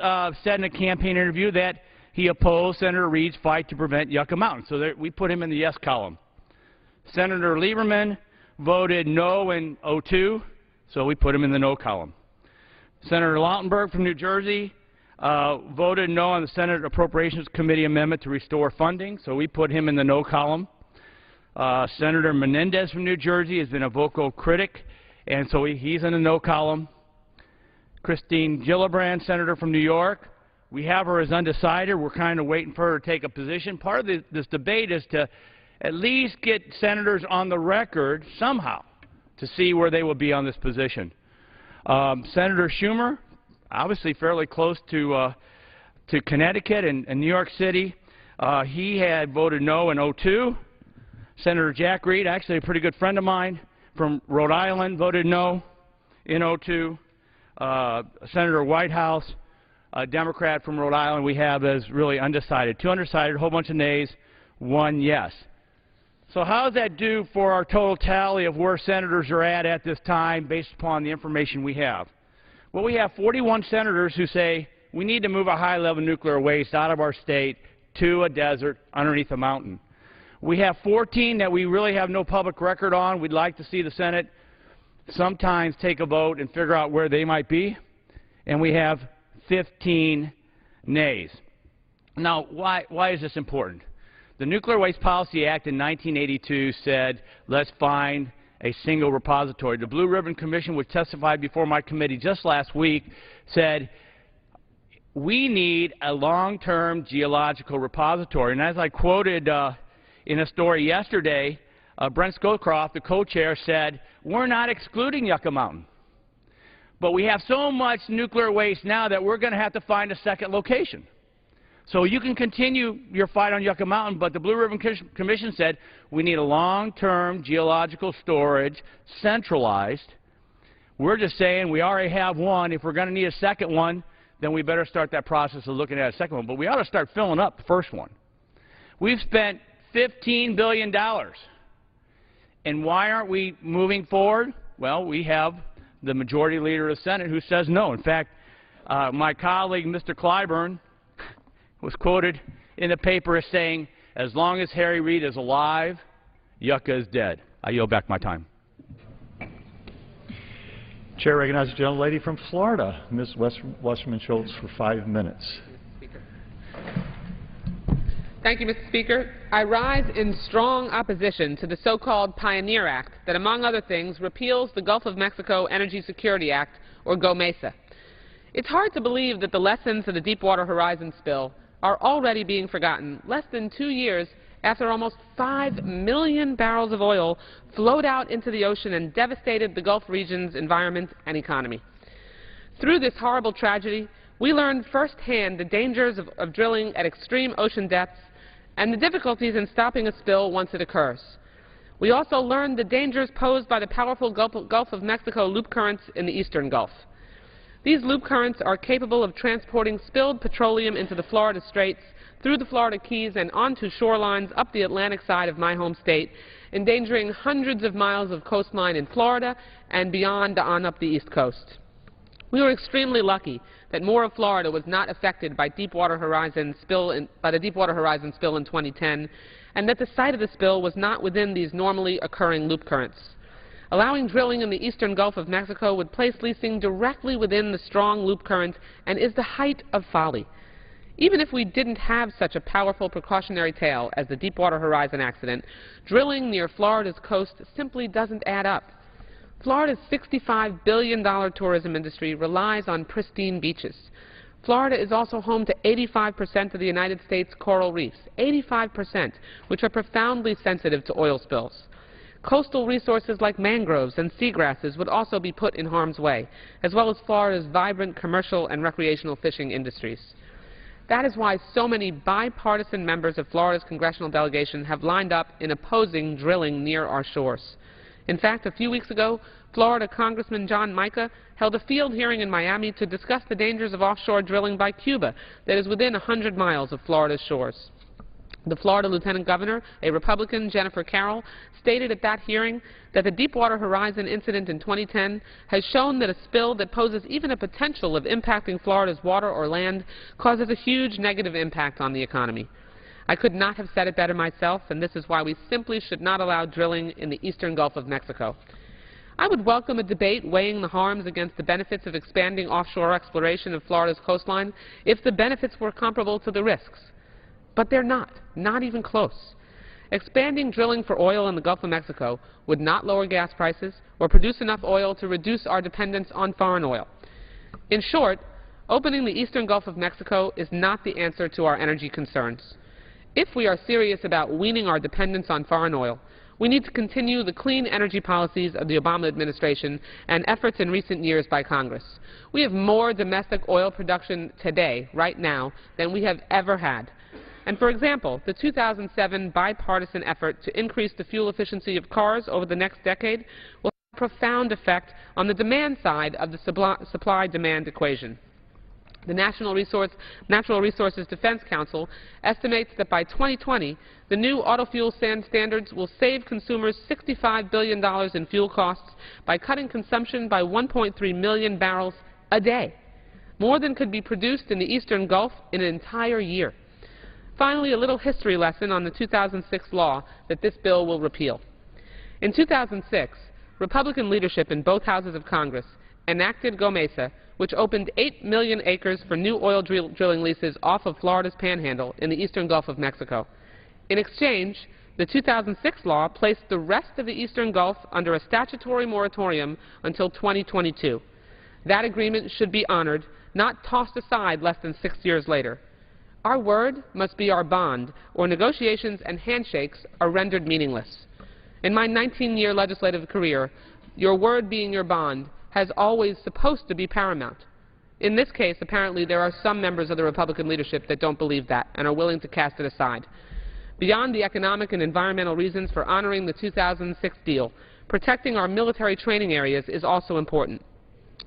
said in a campaign interview that he opposed Senator Reid's fight to prevent Yucca Mountain. So there, we put him in the yes column. Senator Lieberman voted no in 02, so we put him in the no column. Senator Lautenberg from New Jersey voted no on the Senate Appropriations Committee amendment to restore funding, so we put him in the no column. Senator Menendez from New Jersey has been a vocal critic, and so he's in the no column. Christine Gillibrand, senator from New York, we have her as undecided. We're kind of waiting for her to take a position. Part of this debate is to at least get senators on the record somehow to see where they will be on this position. Senator Schumer, obviously fairly close to Connecticut and New York City, he had voted no in 02. Senator Jack Reed, actually a pretty good friend of mine from Rhode Island, voted no in 02. Senator Whitehouse, a Democrat from Rhode Island, we have as really undecided. 2 undecided, a whole bunch of nays, 1 yes. So how does that do for our total tally of where senators are at this time based upon the information we have? Well, we have 41 senators who say we need to move a high-level nuclear waste out of our state to a desert underneath a mountain. We have 14 that we really have no public record on. We'd like to see the Senate sometimes take a vote and figure out where they might be. And we have 15 nays. Now, why is this important? The Nuclear Waste Policy Act in 1982 said, let's find a single repository. The Blue Ribbon Commission, which testified before my committee just last week, said, we need a long-term geological repository. And as I quoted in a story yesterday, Brent Scowcroft, the co-chair, said, we're not excluding Yucca Mountain. But we have so much nuclear waste now that we're going to have to find a second location. So you can continue your fight on Yucca Mountain, but the Blue Ribbon Commission said we need a long-term geological storage, centralized. We're just saying we already have one. If we're going to need a second one, then we better start that process of looking at a second one. But we ought to start filling up the first one. We've spent $15 billion. And why aren't we moving forward? Well, we have the majority leader of the Senate who says no. In fact, my colleague, Mr. Clyburn, was quoted in the paper as saying, as long as Harry Reid is alive, Yucca is dead. I yield back my time. Chair recognizes the gentlelady from Florida, Ms. Wasserman Schultz, for 5 minutes. Thank you, Mr. Speaker. I rise in strong opposition to the so-called Pioneer Act that, among other things, repeals the Gulf of Mexico Energy Security Act, or GOMESA. It's hard to believe that the lessons of the Deepwater Horizon spill are already being forgotten less than 2 years after almost 5 million barrels of oil flowed out into the ocean and devastated the Gulf region's environment and economy. Through this horrible tragedy, we learned firsthand the dangers of drilling at extreme ocean depths and the difficulties in stopping a spill once it occurs. We also learned the dangers posed by the powerful Gulf of Mexico loop currents in the eastern Gulf. These loop currents are capable of transporting spilled petroleum into the Florida Straits, through the Florida Keys, and onto shorelines up the Atlantic side of my home state, endangering hundreds of miles of coastline in Florida and beyond on up the East Coast. We were extremely lucky that more of Florida was not affected by the Deepwater Horizon spill in 2010, and that the site of the spill was not within these normally occurring loop currents. Allowing drilling in the eastern Gulf of Mexico would place leasing directly within the strong loop current and is the height of folly. Even if we didn't have such a powerful precautionary tale as the Deepwater Horizon accident, drilling near Florida's coast simply doesn't add up. Florida's $65 billion tourism industry relies on pristine beaches. Florida is also home to 85% of the United States coral reefs, 85%, which are profoundly sensitive to oil spills. Coastal resources like mangroves and seagrasses would also be put in harm's way, as well as Florida's vibrant commercial and recreational fishing industries. That is why so many bipartisan members of Florida's congressional delegation have lined up in opposing drilling near our shores. In fact, a few weeks ago, Florida Congressman John Mica held a field hearing in Miami to discuss the dangers of offshore drilling by Cuba that is within 100 miles of Florida's shores. The Florida Lieutenant Governor, a Republican, Jennifer Carroll, stated at that hearing that the Deepwater Horizon incident in 2010 has shown that a spill that poses even a potential of impacting Florida's water or land causes a huge negative impact on the economy. I could not have said it better myself, and this is why we simply should not allow drilling in the eastern Gulf of Mexico. I would welcome a debate weighing the harms against the benefits of expanding offshore exploration of Florida's coastline if the benefits were comparable to the risks. But they're not even close. Expanding drilling for oil in the Gulf of Mexico would not lower gas prices or produce enough oil to reduce our dependence on foreign oil. In short, opening the eastern Gulf of Mexico is not the answer to our energy concerns. If we are serious about weaning our dependence on foreign oil, we need to continue the clean energy policies of the Obama administration and efforts in recent years by Congress. We have more domestic oil production today, right now, than we have ever had. And for example, the 2007 bipartisan effort to increase the fuel efficiency of cars over the next decade will have a profound effect on the demand side of the supply-demand equation. The Natural Resources Defense Council estimates that by 2020, the new auto fuel standards will save consumers $65 billion in fuel costs by cutting consumption by 1.3 million barrels a day, more than could be produced in the eastern Gulf in an entire year. Finally, a little history lesson on the 2006 law that this bill will repeal. In 2006, Republican leadership in both houses of Congress enacted GOMESA, which opened 8 million acres for new oil drilling leases off of Florida's panhandle in the eastern Gulf of Mexico. In exchange, the 2006 law placed the rest of the eastern Gulf under a statutory moratorium until 2022. That agreement should be honored, not tossed aside less than 6 years later. Our word must be our bond, or negotiations and handshakes are rendered meaningless. In my 19-year legislative career, your word being your bond has always supposed to be paramount. In this case, apparently, there are some members of the Republican leadership that don't believe that and are willing to cast it aside. Beyond the economic and environmental reasons for honoring the 2006 deal, protecting our military training areas is also important.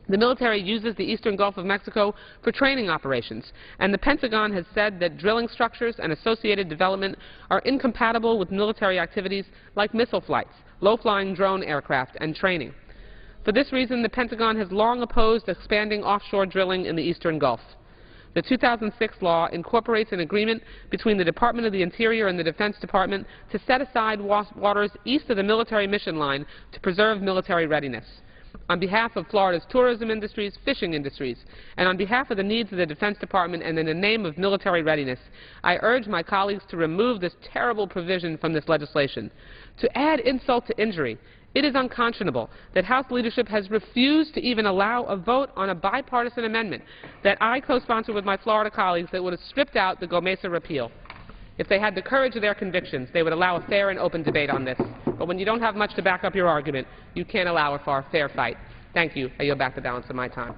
The military uses the eastern Gulf of Mexico for training operations, and the Pentagon has said that drilling structures and associated development are incompatible with military activities like missile flights, low-flying drone aircraft, and training. For this reason, the Pentagon has long opposed expanding offshore drilling in the eastern Gulf. The 2006 law incorporates an agreement between the Department of the Interior and the Defense Department to set aside waters east of the military mission line to preserve military readiness. On behalf of Florida's tourism industries, fishing industries, and on behalf of the needs of the Defense Department and in the name of military readiness, I urge my colleagues to remove this terrible provision from this legislation. To add insult to injury, it is unconscionable that House leadership has refused to even allow a vote on a bipartisan amendment that I co-sponsored with my Florida colleagues that would have stripped out the GOMESA repeal. If they had the courage of their convictions, they would allow a fair and open debate on this. But when you don't have much to back up your argument, you can't allow a fair fight. Thank you. I yield back the balance of my time.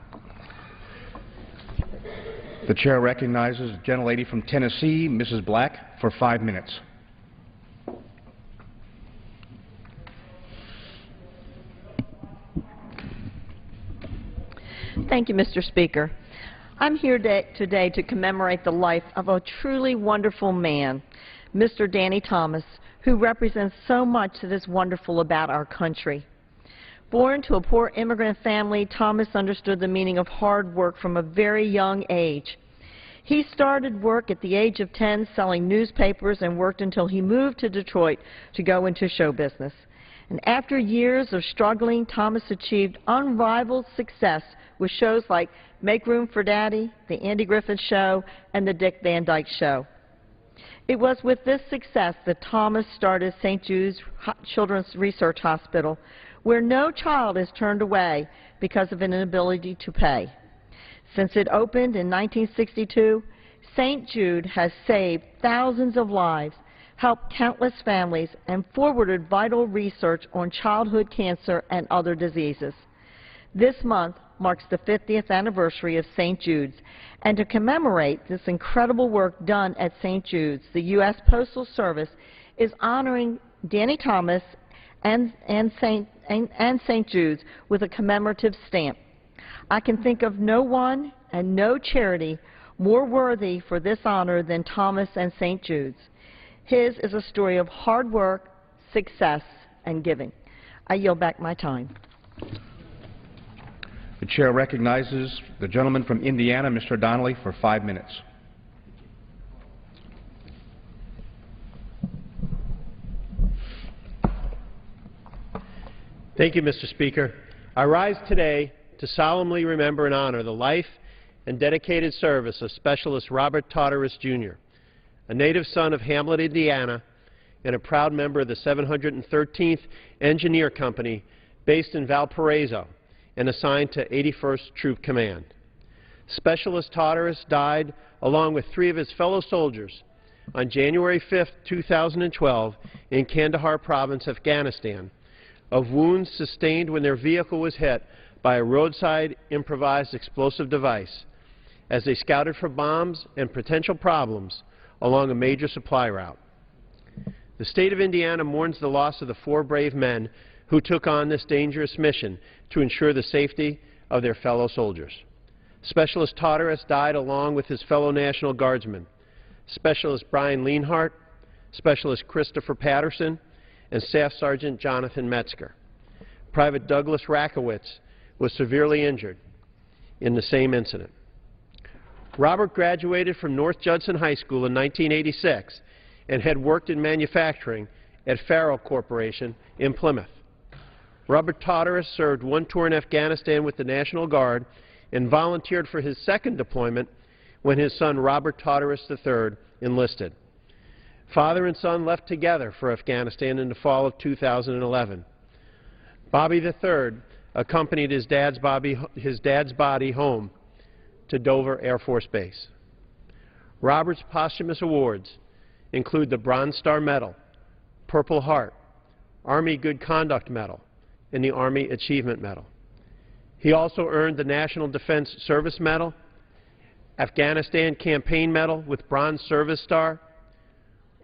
The chair recognizes the gentlelady from Tennessee, Mrs. Black, for 5 minutes. Thank you, Mr. Speaker. I'm here today to commemorate the life of a truly wonderful man, Mr. Danny Thomas, who represents so much that is wonderful about our country. Born to a poor immigrant family, Thomas understood the meaning of hard work from a very young age. He started work at the age of 10 selling newspapers and worked until he moved to Detroit to go into show business. And after years of struggling, Thomas achieved unrivaled success with shows like Make Room for Daddy, The Andy Griffith Show, and The Dick Van Dyke Show. It was with this success that Thomas started St. Jude's Children's Research Hospital, where no child is turned away because of an inability to pay. Since it opened in 1962, St. Jude has saved thousands of lives, helped countless families, and forwarded vital research on childhood cancer and other diseases. This month, marks the 50th anniversary of St. Jude's, and to commemorate this incredible work done at St. Jude's, the U.S. Postal Service is honoring Danny Thomas and St. Jude's with a commemorative stamp. I can think of no one and no charity more worthy for this honor than Thomas and St. Jude's. His is a story of hard work, success, and giving. I yield back my time. The chair recognizes the gentleman from Indiana, Mr. Donnelly, for 5 minutes. Thank you, Mr. Speaker. I rise today to solemnly remember and honor the life and dedicated service of Specialist Robert Tartarus, Jr., a native son of Hamlet, Indiana, and a proud member of the 713th Engineer Company based in Valparaiso and assigned to 81st Troop Command. Specialist Tartarus died along with 3 of his fellow soldiers on January 5, 2012 in Kandahar Province, Afghanistan, of wounds sustained when their vehicle was hit by a roadside improvised explosive device as they scouted for bombs and potential problems along a major supply route. The state of Indiana mourns the loss of the 4 brave men who took on this dangerous mission to ensure the safety of their fellow soldiers. Specialist Tartarus died along with his fellow National Guardsmen, Specialist Brian Leanhart, Specialist Christopher Patterson, and Staff Sergeant Jonathan Metzger. Private Douglas Rakowitz was severely injured in the same incident. Robert graduated from North Judson High School in 1986 and had worked in manufacturing at Faro Corporation in Plymouth. Robert Tartarus served 1 tour in Afghanistan with the National Guard and volunteered for his 2nd deployment when his son Robert Tartarus III enlisted. Father and son left together for Afghanistan in the fall of 2011. Bobby III accompanied his dad's body home to Dover Air Force Base. Robert's posthumous awards include the Bronze Star Medal, Purple Heart, Army Good Conduct Medal, and the Army Achievement Medal. He also earned the National Defense Service Medal, Afghanistan Campaign Medal with Bronze Service Star,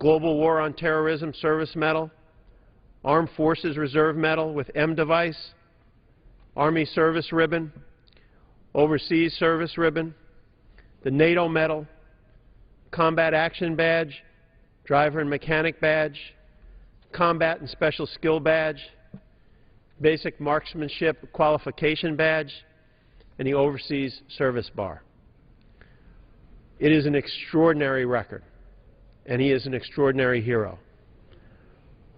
Global War on Terrorism Service Medal, Armed Forces Reserve Medal with M device, Army Service Ribbon, Overseas Service Ribbon, the NATO Medal, Combat Action Badge, Driver and Mechanic Badge, Combat and Special Skill Badge, Basic Marksmanship Qualification Badge, and the Overseas Service Bar. It is an extraordinary record, and he is an extraordinary hero.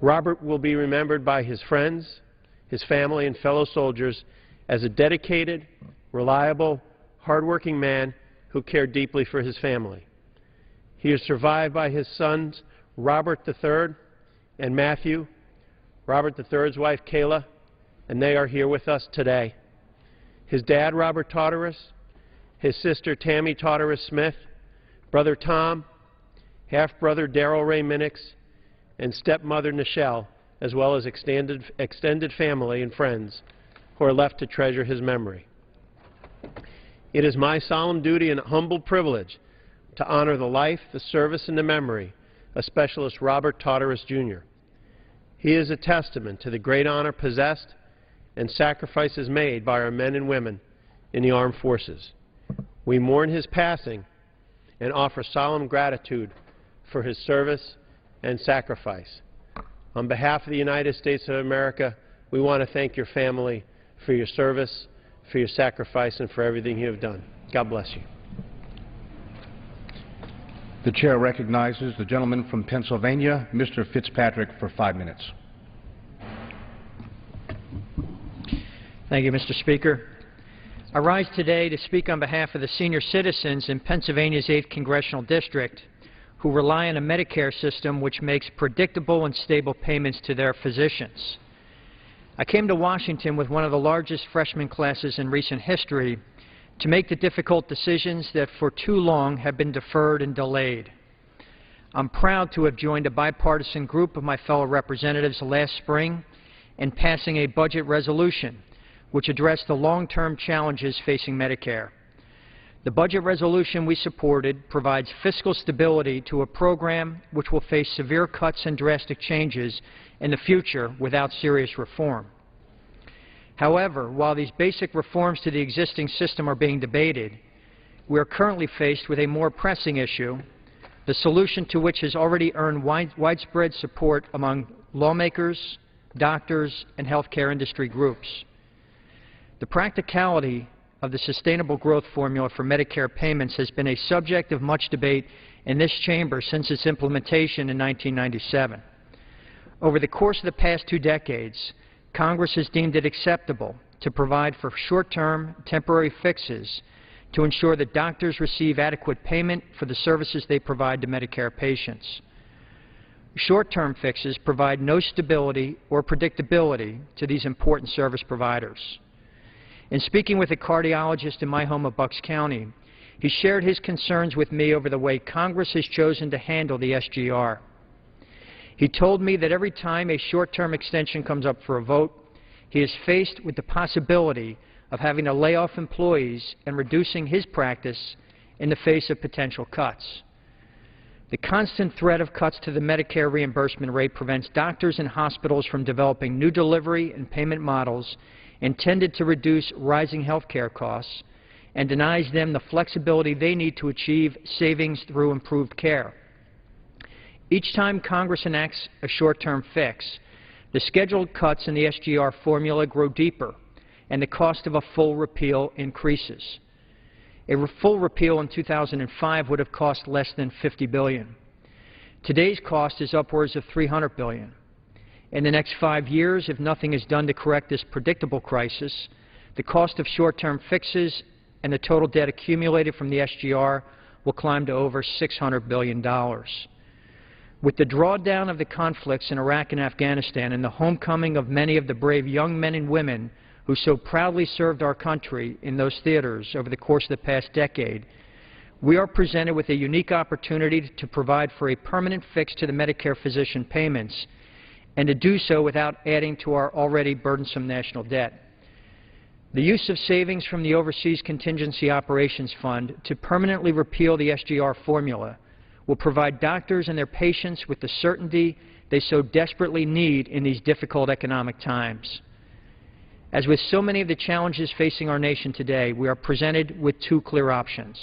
Robert will be remembered by his friends, his family, and fellow soldiers as a dedicated, reliable, hardworking man who cared deeply for his family. He is survived by his sons, Robert III and Matthew, Robert III's wife, Kayla, and they are here with us today. His dad, Robert Tartarus, his sister, Tammy Tartarus Smith, brother Tom, half-brother Darrell Ray Minix, and stepmother Nichelle, as well as extended family and friends who are left to treasure his memory. It is my solemn duty and humble privilege to honor the life, the service, and the memory of Specialist Robert Tartarus, Jr. He is a testament to the great honor possessed and sacrifices made by our men and women in the armed forces. We mourn his passing and offer solemn gratitude for his service and sacrifice. On behalf of the United States of America, we want to thank your family for your service, for your sacrifice, and for everything you have done. God bless you. The chair recognizes the gentleman from Pennsylvania, Mr. Fitzpatrick, for 5 minutes. Thank you, Mr. Speaker. I rise today to speak on behalf of the senior citizens in Pennsylvania's 8th Congressional District who rely on a Medicare system which makes predictable and stable payments to their physicians. I came to Washington with one of the largest freshman classes in recent history to make the difficult decisions that for too long have been deferred and delayed. I'm proud to have joined a bipartisan group of my fellow representatives last spring in passing a budget resolution which address the long-term challenges facing Medicare. The budget resolution we supported provides fiscal stability to a program which will face severe cuts and drastic changes in the future without serious reform. However, while these basic reforms to the existing system are being debated, we are currently faced with a more pressing issue, the solution to which has already earned widespread support among lawmakers, doctors, and healthcare industry groups. The practicality of the sustainable growth formula for Medicare payments has been a subject of much debate in this chamber since its implementation in 1997. Over the course of the past 2 decades, Congress has deemed it acceptable to provide for short-term, temporary fixes to ensure that doctors receive adequate payment for the services they provide to Medicare patients. Short-term fixes provide no stability or predictability to these important service providers. In speaking with a cardiologist in my home of Bucks County, he shared his concerns with me over the way Congress has chosen to handle the SGR. He told me that every time a short-term extension comes up for a vote, he is faced with the possibility of having to lay off employees and reducing his practice in the face of potential cuts. The constant threat of cuts to the Medicare reimbursement rate prevents doctors and hospitals from developing new delivery and payment models intended to reduce rising health care costs and denies them the flexibility they need to achieve savings through improved care. Each time Congress enacts a short-term fix, the scheduled cuts in the SGR formula grow deeper, and the cost of a full repeal increases. A full repeal in 2005 would have cost less than $50 billion. Today's cost is upwards of $300 billion. In the next 5 years, if nothing is done to correct this predictable crisis, the cost of short-term fixes and the total debt accumulated from the SGR will climb to over $600 billion. With the drawdown of the conflicts in Iraq and Afghanistan and the homecoming of many of the brave young men and women who so proudly served our country in those theaters over the course of the past decade, we are presented with a unique opportunity to provide for a permanent fix to the Medicare physician payments and to do so without adding to our already burdensome national debt. The use of savings from the Overseas Contingency Operations Fund to permanently repeal the SGR formula will provide doctors and their patients with the certainty they so desperately need in these difficult economic times. As with so many of the challenges facing our nation today, we are presented with 2 clear options.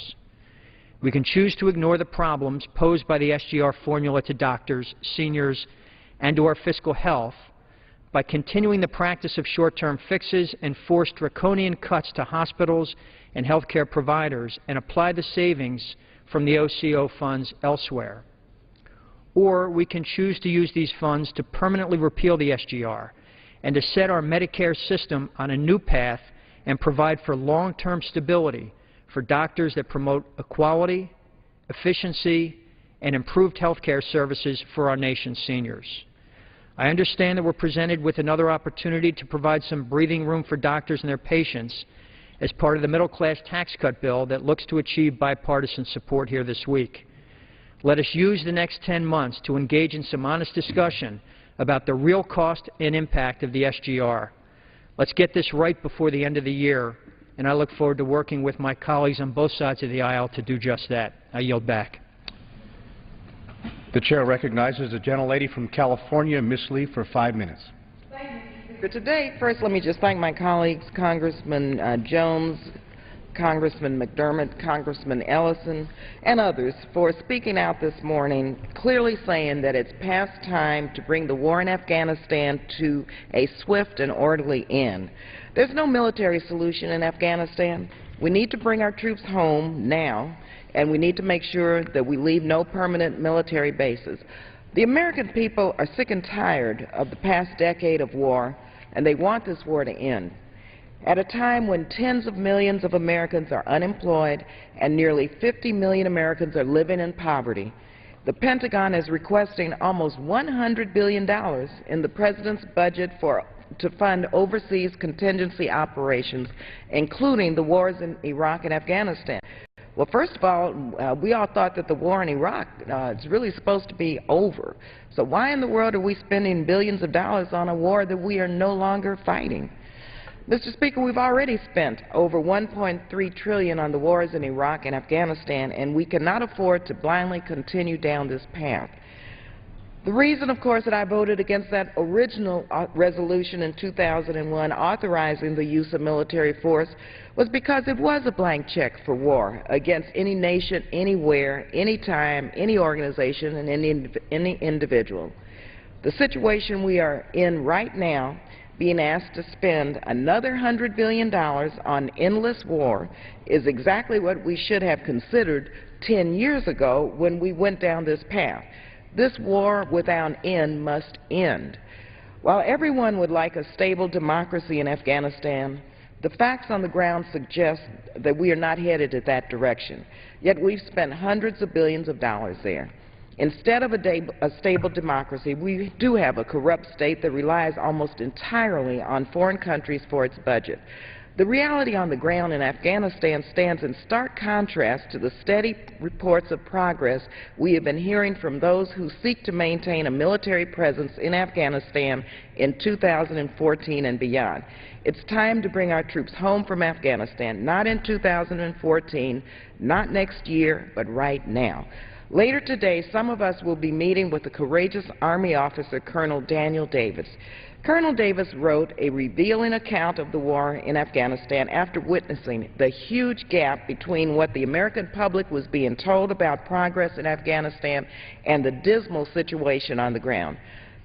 We can choose to ignore the problems posed by the SGR formula to doctors, seniors, and to our fiscal health by continuing the practice of short-term fixes and forced draconian cuts to hospitals and healthcare providers and apply the savings from the OCO funds elsewhere. Or we can choose to use these funds to permanently repeal the SGR and to set our Medicare system on a new path and provide for long-term stability for doctors that promote equality, efficiency, and improved health care services for our nation's seniors. I understand that we're presented with another opportunity to provide some breathing room for doctors and their patients as part of the middle-class tax cut bill that looks to achieve bipartisan support here this week. Let us use the next 10 months to engage in some honest discussion about the real cost and impact of the SGR. Let's get this right before the end of the year, and I look forward to working with my colleagues on both sides of the aisle to do just that. I yield back. The chair recognizes the gentlelady from California, Ms. Lee, for 5 minutes. For today, first let me just thank my colleagues, Congressman Jones, Congressman McDermott, Congressman Ellison, and others for speaking out this morning, clearly saying that it's past time to bring the war in Afghanistan to a swift and orderly end. There's no military solution in Afghanistan. We need to bring our troops home now, and we need to make sure that we leave no permanent military bases. The American people are sick and tired of the past decade of war, and they want this war to end. At a time when tens of millions of Americans are unemployed and nearly 50 million Americans are living in poverty, the Pentagon is requesting almost $100 billion in the President's budget to fund overseas contingency operations, including the wars in Iraq and Afghanistan. Well, first of all, we all thought that the war in Iraq is really supposed to be over. So why in the world are we spending billions of dollars on a war that we are no longer fighting? Mr. Speaker, we've already spent over $1.3 trillion on the wars in Iraq and Afghanistan, and we cannot afford to blindly continue down this path. The reason, of course, that I voted against that original resolution in 2001 authorizing the use of military force was because it was a blank check for war against any nation, anywhere, anytime, any organization, and any individual. The situation we are in right now, being asked to spend another $100 billion on endless war, is exactly what we should have considered 10 years ago when we went down this path. This war without end must end. While everyone would like a stable democracy in Afghanistan, the facts on the ground suggest that we are not headed in that direction. Yet we've spent hundreds of billions of dollars there. Instead of a stable democracy, we do have a corrupt state that relies almost entirely on foreign countries for its budget. The reality on the ground in Afghanistan stands in stark contrast to the steady reports of progress we have been hearing from those who seek to maintain a military presence in Afghanistan in 2014 and beyond. It's time to bring our troops home from Afghanistan, not in 2014, not next year, but right now. Later today, some of us will be meeting with the courageous Army officer, Colonel Daniel Davis. Colonel Davis wrote a revealing account of the war in Afghanistan after witnessing the huge gap between what the American public was being told about progress in Afghanistan and the dismal situation on the ground.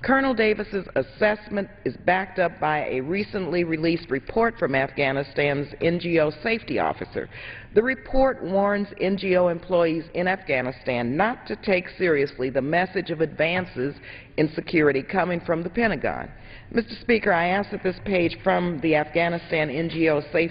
Colonel Davis's assessment is backed up by a recently released report from Afghanistan's NGO safety officer. The report warns NGO employees in Afghanistan not to take seriously the message of advances in security coming from the Pentagon. Mr. Speaker, I ask that this page from the Afghanistan NGO safety